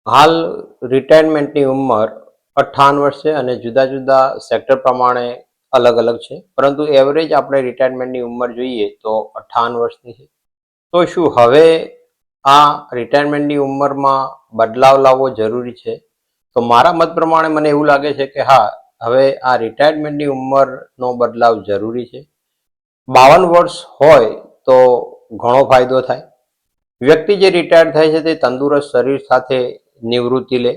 હાલ રિટાયરમેન્ટની ઉંમર 58 વર્ષ છે અને જુદા જુદા સેક્ટર પ્રમાણે અલગ અલગ છે, પરંતુ એવરેજ આપણે રિટાયરમેન્ટની ઉંમર જોઈએ તો 58 વર્ષની છે. તો શું હવે આ રિટાયરમેન્ટની ઉંમરમાં બદલાવ લાવવો જરૂરી છે? તો મારા મત પ્રમાણે મને એવું લાગે છે કે હા, હવે આ રિટાયરમેન્ટની ઉંમરનો બદલાવ જરૂરી છે. 52 વર્ષ હોય તો ઘણો ફાયદો થાય. વ્યક્તિ જે રિટાયર થાય છે તે તંદુરસ્ત શરીર સાથે નિવૃત્તિ લે,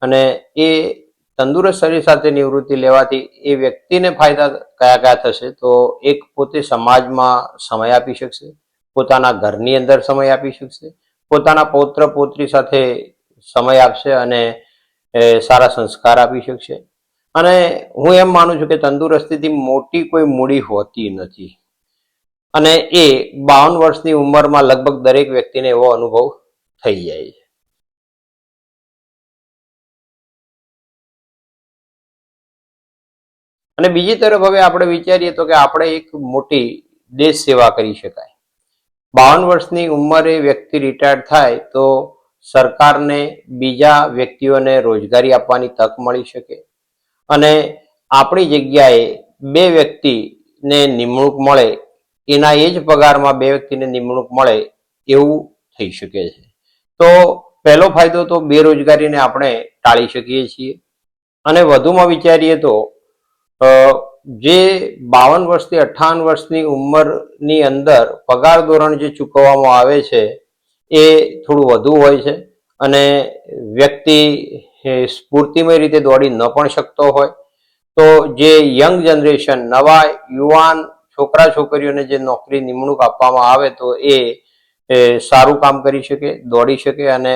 અને એ તંદુરસ્ત શરીર સાથે નિવૃત્તિ લેવાથી એ વ્યક્તિને ફાયદા કયા કયા થશે? તો એક, પોતે સમાજમાં સમય આપી શકશે, પોતાના ઘરની અંદર સમય આપી શકશે, પોતાના પૌત્ર પૌત્રી સાથે સમય આપશે અને સારા સંસ્કાર આપી શકશે. અને હું એમ માનું છું કે તંદુરસ્તીથી મોટી કોઈ મૂડી હોતી નથી, અને એ 52 વર્ષની ઉંમરમાં લગભગ દરેક વ્યક્તિને એવો અનુભવ થઈ જાય છે. અને બીજી તરફ હવે આપણે વિચારીએ તો કે આપણે એક મોટી દેશ સેવા કરી શકાય. 52 વર્ષની ઉંમરે વ્યક્તિ રિટાયર થાય તો સરકારને બીજા વ્યક્તિઓને રોજગારી આપવાની તક મળી શકે, અને આપણી જગ્યાએ 2 વ્યક્તિને નિમણૂક મળે, એના એ જ પગારમાં 2 વ્યક્તિને નિમણૂક મળે એવું થઈ શકે છે. તો પહેલો ફાયદો તો બેરોજગારીને આપણે ટાળી શકીએ છીએ. અને વધુમાં વિચારીએ તો જે 52 વર્ષથી 58 વર્ષની ઉંમરની અંદર પગાર ધોરણ જે ચૂકવવામાં આવે છે એ થોડું વધુ હોય છે, અને વ્યક્તિ સ્ફૂર્તિમય રીતે દોડી ન પણ શકતો હોય. તો જે યંગ જનરેશન, નવા યુવાન છોકરા છોકરીઓને જે નોકરી નિમણૂક આપવામાં આવે તો એ સારું કામ કરી શકે, દોડી શકે, અને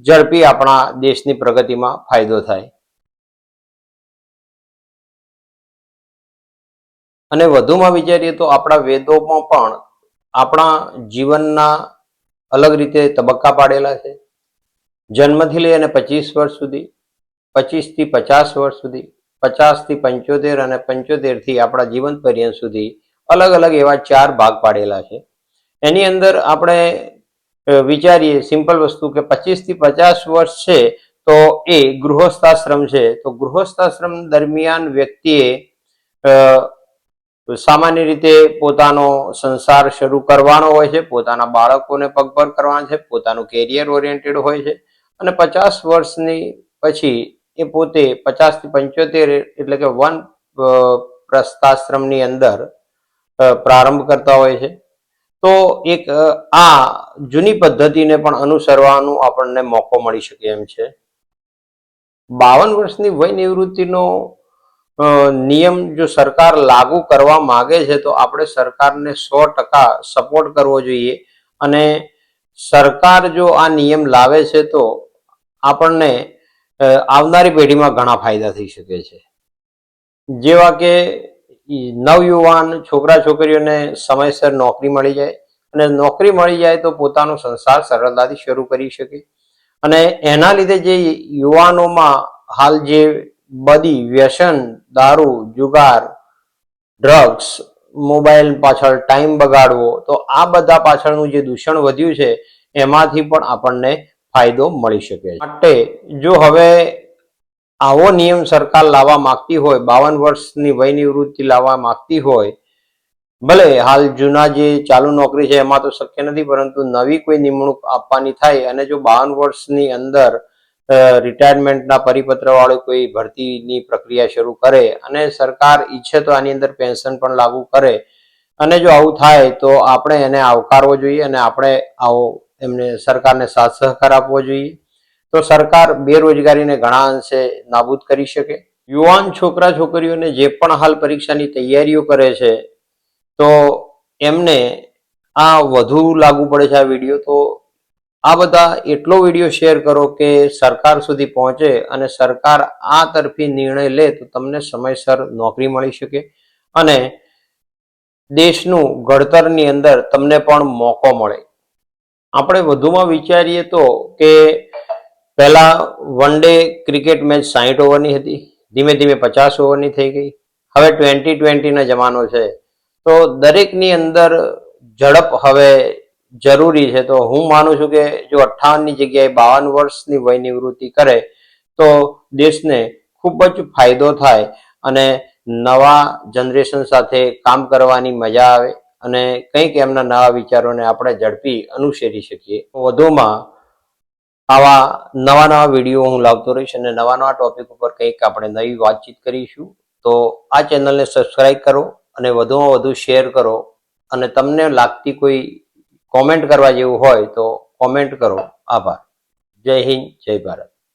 ઝડપી આપણા દેશની પ્રગતિમાં ફાયદો થાય. અને વધુમાં વિચારીએ તો આપણા વેદોમાં પણ આપણા જીવનના અલગ રીતે તબક્કા પાડેલા છે. જન્મથી લઈ અને 25 વર્ષ સુધી, 25 થી 50 વર્ષ સુધી, 50 થી 75 અને 75 થી આપણા જીવન પર્યંત સુધી અલગ અલગ એવા 4 ભાગ પાડેલા છે. એની અંદર આપણે વિચારીએ સિમ્પલ વસ્તુ કે 25 થી 50 વર્ષ છે તો એ ગૃહસ્થાશ્રમ છે. તો ગૃહસ્થાશ્રમ દરમિયાન વ્યક્તિએ સામાન્ય રીતે પોતાનો સંસાર શરૂ કરવાનો હોય છે, પોતાના બાળકોને પગભર કરવાના છે, પોતાનું કેરિયર ઓરિએન્ટેડ હોય છે. અને 50 વર્ષની પછી એ પોતે 50 થી 75 એટલે કે વન પ્રસ્થાશ્રમની અંદર પ્રારંભ કરતા હોય છે. તો એક આ જૂની પદ્ધતિને પણ અનુસરવાનો આપણને મોકો મળી શકે એમ છે. 52 વર્ષની વય નિવૃત્તિનો નિયમ જો સરકાર લાગુ કરવા માંગે છે તો આપણે સરકારને 100% સપોર્ટ કરવો જોઈએ. અને સરકાર જો આ નિયમ લાવે છે તો આપણને આવનારી પેઢીમાં ઘણા ફાયદા થઈ શકે છે. જેવા કે નવયુવાન છોકરા છોકરીઓને સમયસર નોકરી મળી જાય, અને નોકરી મળી જાય તો પોતાનો સંસાર સરળતાથી શરૂ કરી શકે. અને એના લીધે જે યુવાનોમાં હાલ જે બધી વ્યસન, દારૂ, જુગાર, ડ્રગ્સ, મોબાઈલ પાછળ ટાઈમ બગાડવો, તો આ બધા પાછળનું જે દૂષણ વધ્યું છે એમાંથી પણ આપણને ફાયદો મળી શકે છે. માટે જો હવે આવો નિયમ સરકાર લાવવા માંગતી હોય, 52 વર્ષની વય નિવૃત્તિ લાવવા માંગતી હોય, ભલે હાલ જૂના જે ચાલુ નોકરી છે એમાં તો શક્ય નથી, પરંતુ નવી કોઈ નિમણૂક આપવાની થાય અને જો 52 વર્ષની અંદર રિટાયરમેન્ટના પરિપત્ર વાળું કોઈ ભરતીની પ્રક્રિયા શરૂ કરે, અને સરકાર ઈચ્છે તો આની અંદર પેન્શન પણ લાગુ કરે, અને જો આવું થાય તો આપણે એને આવકારવો જોઈએ, અને આપણે આવો એમને સરકારને સાથ સહકાર આપવો જોઈએ. તો સરકાર બેરોજગારીને ઘણા અંશે નાબૂદ કરી શકે. યુવાન છોકરા છોકરીઓને જે પણ હાલ પરીક્ષાની તૈયારીઓ કરે છે તો એમને આ વધુ લાગુ પડે છે આ વિડીયો. તો આ બધા એટલો વિડીયો શેર કરો કે સરકાર સુધી પહોંચે, અને સરકાર આ તરફી નિર્ણય લે તો તમને સમયસર નોકરી મળી શકે, અને દેશનું ઘડતરની અંદર તમને પણ મોકો મળે. આપણે વધુમાં વિચારીએ તો કે પહેલા વન ડે ક્રિકેટ મેચ 60 ઓવરની હતી, ધીમે ધીમે 50 ઓવરની થઈ ગઈ, હવે 20-20 ના જમાનો છે. તો દરેકની અંદર ઝડપ હવે જરૂરી છે. તો હું માનું છું કે જો 58 ની જગ્યાએ 52 વર્ષની વય નિવૃત્તિ કરે તો દેશને ખૂબ જ ફાયદો થાય અને નવા જનરેશન સાથે કામ કરવાની મજા આવે અને કંઈક એમના નવા વિચારોને આપણે ઝડપી અનુસરી શકીએ. વધુમાં આવા નવા વિડીયો હું લાવતો રહીશ અને નવા ટોપિક ઉપર કંઈક આપણે નવી વાતચીત કરીશું. તો આ ચેનલને સબસ્ક્રાઇબ કરો અને વધુમાં વધુ શેર કરો અને તમને લાગતી કોઈ કોમેન્ટ કરવા જેવું હોય તો કોમેન્ટ કરો. આભાર. જય હિન્દ, જય ભારત.